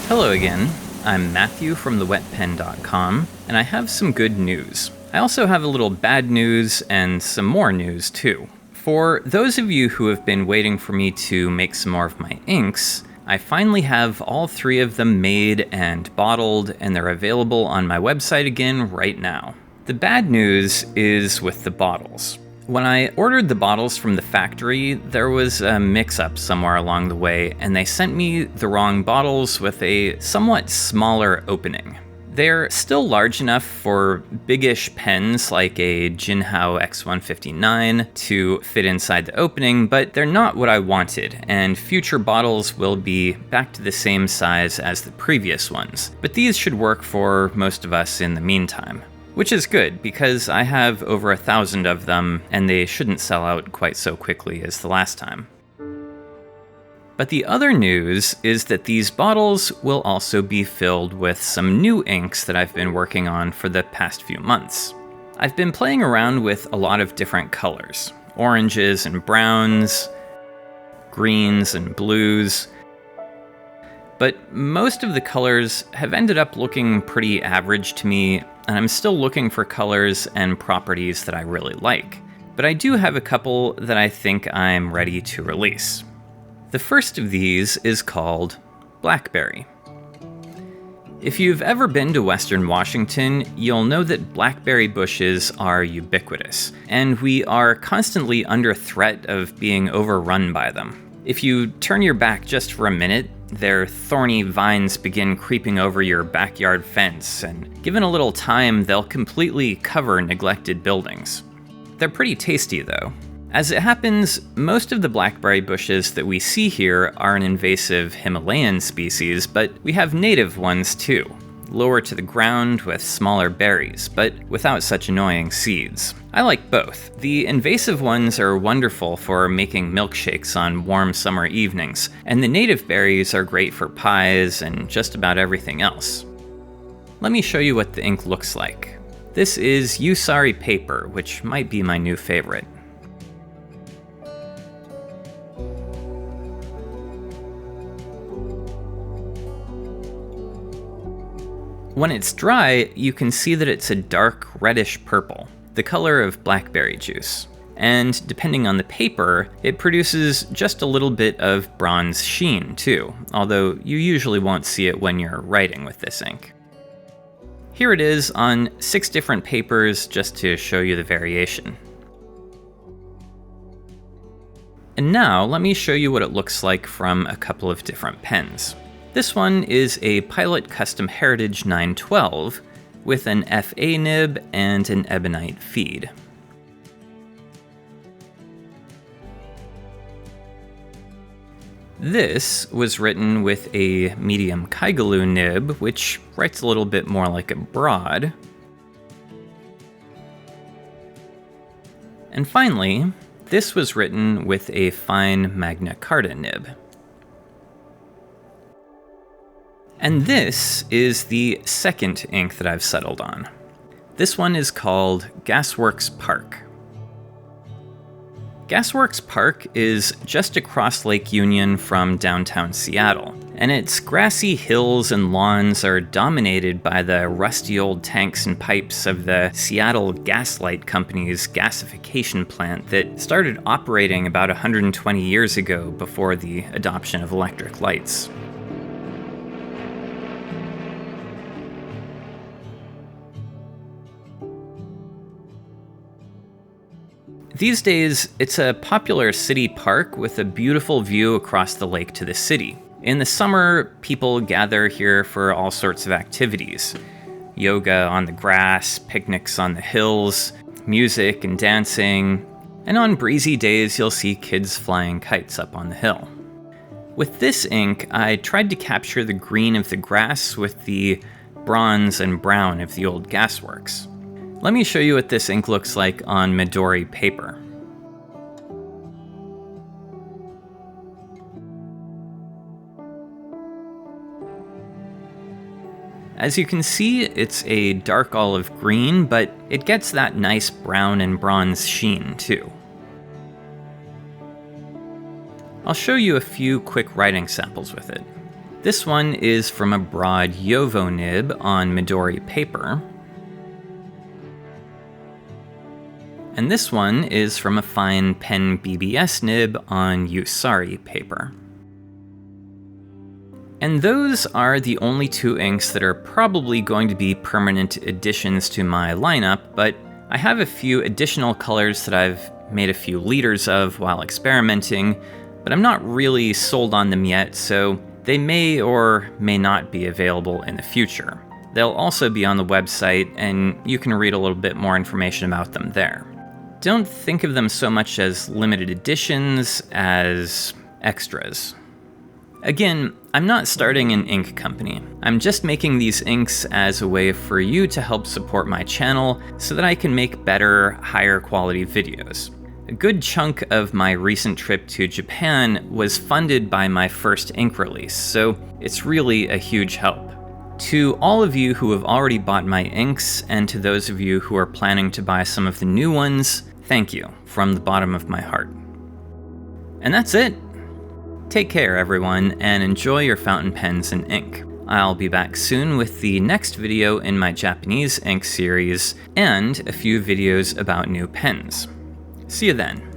Hello again. I'm Matthew from thewetpen.com, and I have some good news. I also have a little bad news and some more news too. For those of you who have been waiting for me to make some more of my inks, I finally have all 3 of them made and bottled, and they're available on my website again right now. The bad news is with the bottles. When I ordered the bottles from the factory, there was a mix-up somewhere along the way, and they sent me the wrong bottles with a somewhat smaller opening. They're still large enough for big-ish pens like a Jinhao X159 to fit inside the opening, but they're not what I wanted, and future bottles will be back to the same size as the previous ones. But these should work for most of us in the meantime. Which is good, because I have over 1,000 of them, and they shouldn't sell out quite so quickly as the last time. But the other news is that these bottles will also be filled with some new inks that I've been working on for the past few months. I've been playing around with a lot of different colors, oranges and browns, greens and blues, but most of the colors have ended up looking pretty average to me, and I'm still looking for colors and properties that I really like. But I do have a couple that I think I'm ready to release. The first of these is called Blackberry. If you've ever been to Western Washington, you'll know that blackberry bushes are ubiquitous, and we are constantly under threat of being overrun by them. If you turn your back just for a minute, their thorny vines begin creeping over your backyard fence, and given a little time, they'll completely cover neglected buildings. They're pretty tasty, though. As it happens, most of the blackberry bushes that we see here are an invasive Himalayan species, but we have native ones too, lower to the ground with smaller berries, but without such annoying seeds. I like both. The invasive ones are wonderful for making milkshakes on warm summer evenings, and the native berries are great for pies and just about everything else. Let me show you what the ink looks like. This is Usari paper, which might be my new favorite. When it's dry, you can see that it's a dark reddish purple, the color of blackberry juice. And depending on the paper, it produces just a little bit of bronze sheen too, although you usually won't see it when you're writing with this ink. Here it is on 6 different papers just to show you the variation. And now let me show you what it looks like from a couple of different pens. This one is a Pilot Custom Heritage 912 with an FA nib and an ebonite feed. This was written with a medium Kaigaloo nib, which writes a little bit more like a broad. And finally, this was written with a fine Magna Carta nib. And this is the second ink that I've settled on. This one is called Gasworks Park. Gasworks Park is just across Lake Union from downtown Seattle, and its grassy hills and lawns are dominated by the rusty old tanks and pipes of the Seattle Gaslight Company's gasification plant that started operating about 120 years ago before the adoption of electric lights. These days, it's a popular city park with a beautiful view across the lake to the city. In the summer, people gather here for all sorts of activities. Yoga on the grass, picnics on the hills, music and dancing, and on breezy days you'll see kids flying kites up on the hill. With this ink, I tried to capture the green of the grass with the bronze and brown of the old gasworks. Let me show you what this ink looks like on Midori paper. As you can see, it's a dark olive green, but it gets that nice brown and bronze sheen too. I'll show you a few quick writing samples with it. This one is from a broad Yovo nib on Midori paper. And this one is from a fine pen BBS nib on Usari paper. And those are the only two inks that are probably going to be permanent additions to my lineup, but I have a few additional colors that I've made a few liters of while experimenting, but I'm not really sold on them yet, so they may or may not be available in the future. They'll also be on the website, and you can read a little bit more information about them there. Don't think of them so much as limited editions as extras. Again, I'm not starting an ink company. I'm just making these inks as a way for you to help support my channel so that I can make better, higher quality videos. A good chunk of my recent trip to Japan was funded by my first ink release, so it's really a huge help. To all of you who have already bought my inks, and to those of you who are planning to buy some of the new ones, thank you from the bottom of my heart. And that's it. Take care, everyone, and enjoy your fountain pens and ink. I'll be back soon with the next video in my Japanese ink series, and a few videos about new pens. See you then.